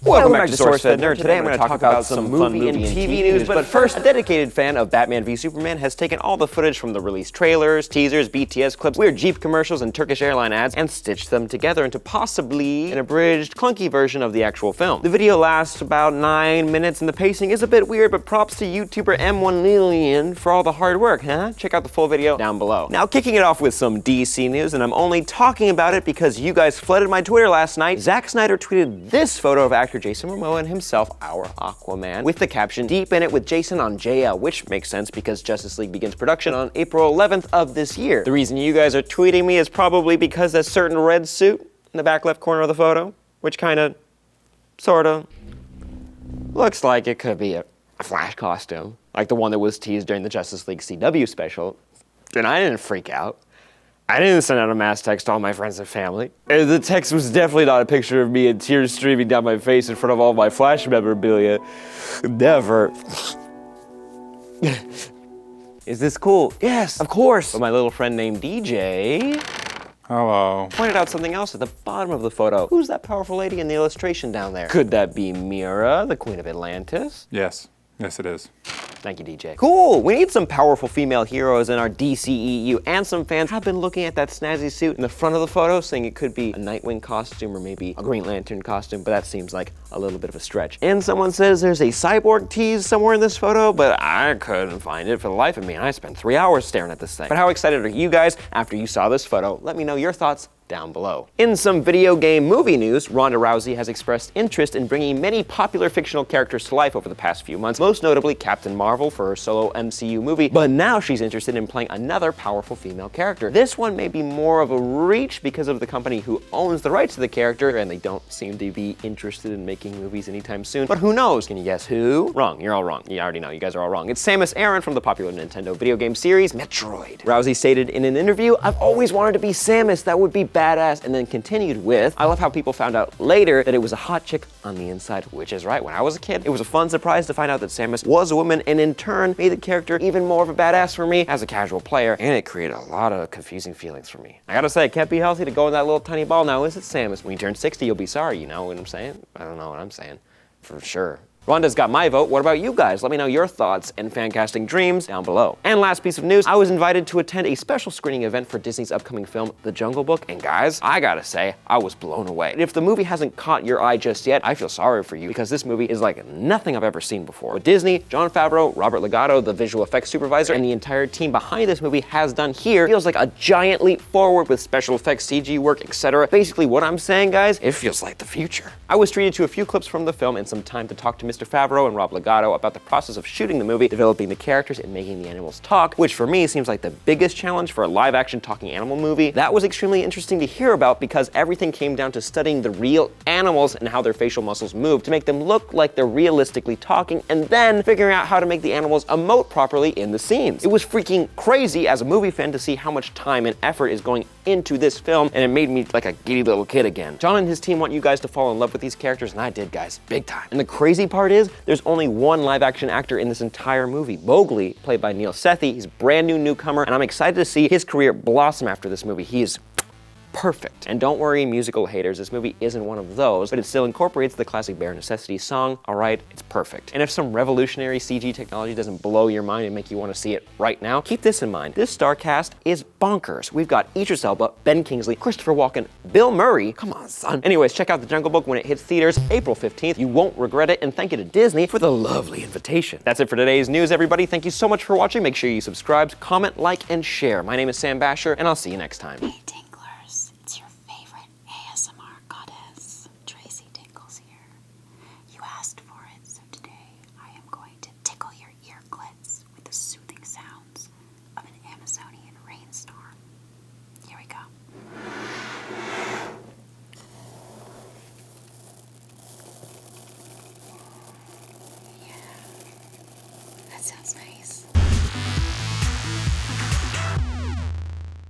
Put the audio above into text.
Welcome back to SourceFedNERD. Today I'm going to talk about some movie and TV news, but first, a dedicated fan of Batman v Superman has taken all the footage from the released trailers, teasers, BTS clips, weird Jeep commercials, and Turkish airline ads and stitched them together into possibly an abridged, clunky version of the actual film. The video lasts about 9 minutes and the pacing is a bit weird, but props to YouTuber M1 Lillian for all the hard work, huh? Check out the full video down below. Now, kicking it off with some DC news, and I'm only talking about it because you guys flooded my Twitter last night. Zack Snyder tweeted this photo of actor Jason Momoa and himself, our Aquaman, with the caption, "Deep in it with Jason on JL," which makes sense because Justice League begins production on April 11th of this year. The reason you guys are tweeting me is probably because that certain red suit in the back left corner of the photo, which kinda, sorta, looks like it could be a Flash costume, like the one that was teased during the Justice League CW special. And I didn't freak out. I didn't send out a mass text to all my friends and family. And the text was definitely not a picture of me and tears streaming down my face in front of all my Flash memorabilia. Never. Is this cool? Yes, of course. But my little friend named DJ... Hello. Pointed out something else at the bottom of the photo. Who's that powerful lady in the illustration down there? Could that be Mira, the Queen of Atlantis? Yes. Yes, it is. Thank you, DJ. Cool! We need some powerful female heroes in our DCEU, and some fans have been looking at that snazzy suit in the front of the photo, saying it could be a Nightwing costume or maybe a Green Lantern costume, but that seems like a little bit of a stretch. And someone says there's a cyborg tease somewhere in this photo, but I couldn't find it for the life of me, and I spent 3 hours staring at this thing. But how excited are you guys after you saw this photo? Let me know your thoughts down below. In some video game movie news, Ronda Rousey has expressed interest in bringing many popular fictional characters to life over the past few months, most notably Captain Marvel for her solo MCU movie, but now she's interested in playing another powerful female character. This one may be more of a reach because of the company who owns the rights to the character, and they don't seem to be interested in making movies anytime soon, but who knows? Can you guess who? Wrong, you're all wrong. You already know, you guys are all wrong. It's Samus Aran from the popular Nintendo video game series, Metroid. Rousey stated in an interview, "I've always wanted to be Samus, that would be badass," and then continued with, "I love how people found out later that it was a hot chick on the inside," which is right. When I was a kid, it was a fun surprise to find out that Samus was a woman, and in turn made the character even more of a badass for me as a casual player, and it created a lot of confusing feelings for me. I gotta say, it can't be healthy to go in that little tiny ball now, is it, Samus? When you turn 60, you'll be sorry, you know what I'm saying? I don't know what I'm saying, for sure. Ronda's got my vote. What about you guys? Let me know your thoughts and fan casting dreams down below. And last piece of news, I was invited to attend a special screening event for Disney's upcoming film, The Jungle Book, and guys, I gotta say, I was blown away. If the movie hasn't caught your eye just yet, I feel sorry for you because this movie is like nothing I've ever seen before. What Disney, Jon Favreau, Robert Legato, the visual effects supervisor, and the entire team behind this movie has done here feels like a giant leap forward with special effects, CG work, etc. Basically, what I'm saying, guys, it feels like the future. I was treated to a few clips from the film and some time to talk to Mr. Favreau and Rob Legato about the process of shooting the movie, developing the characters, and making the animals talk, which for me seems like the biggest challenge for a live-action talking animal movie. That was extremely interesting to hear about because everything came down to studying the real animals and how their facial muscles move to make them look like they're realistically talking, and then figuring out how to make the animals emote properly in the scenes. It was freaking crazy as a movie fan to see how much time and effort is going into this film, and it made me like a giddy little kid again. John and his team want you guys to fall in love with these characters, and I did, guys, big time. And the crazy part is, there's only one live-action actor in this entire movie. Mowgli, played by Neil Sethi. He's a brand new newcomer, and I'm excited to see his career blossom after this movie. He is perfect. And don't worry, musical haters, this movie isn't one of those, but it still incorporates the classic Bare Necessities song. All right, it's perfect. And if some revolutionary CG technology doesn't blow your mind and make you want to see it right now, keep this in mind. This star cast is bonkers. We've got Idris Elba, Ben Kingsley, Christopher Walken, Bill Murray. Come on, son. Anyways, check out The Jungle Book when it hits theaters April 15th. You won't regret it, and thank you to Disney for the lovely invitation. That's it for today's news, everybody. Thank you so much for watching. Make sure you subscribe, comment, like, and share. My name is Sam Basher, and I'll see you next time.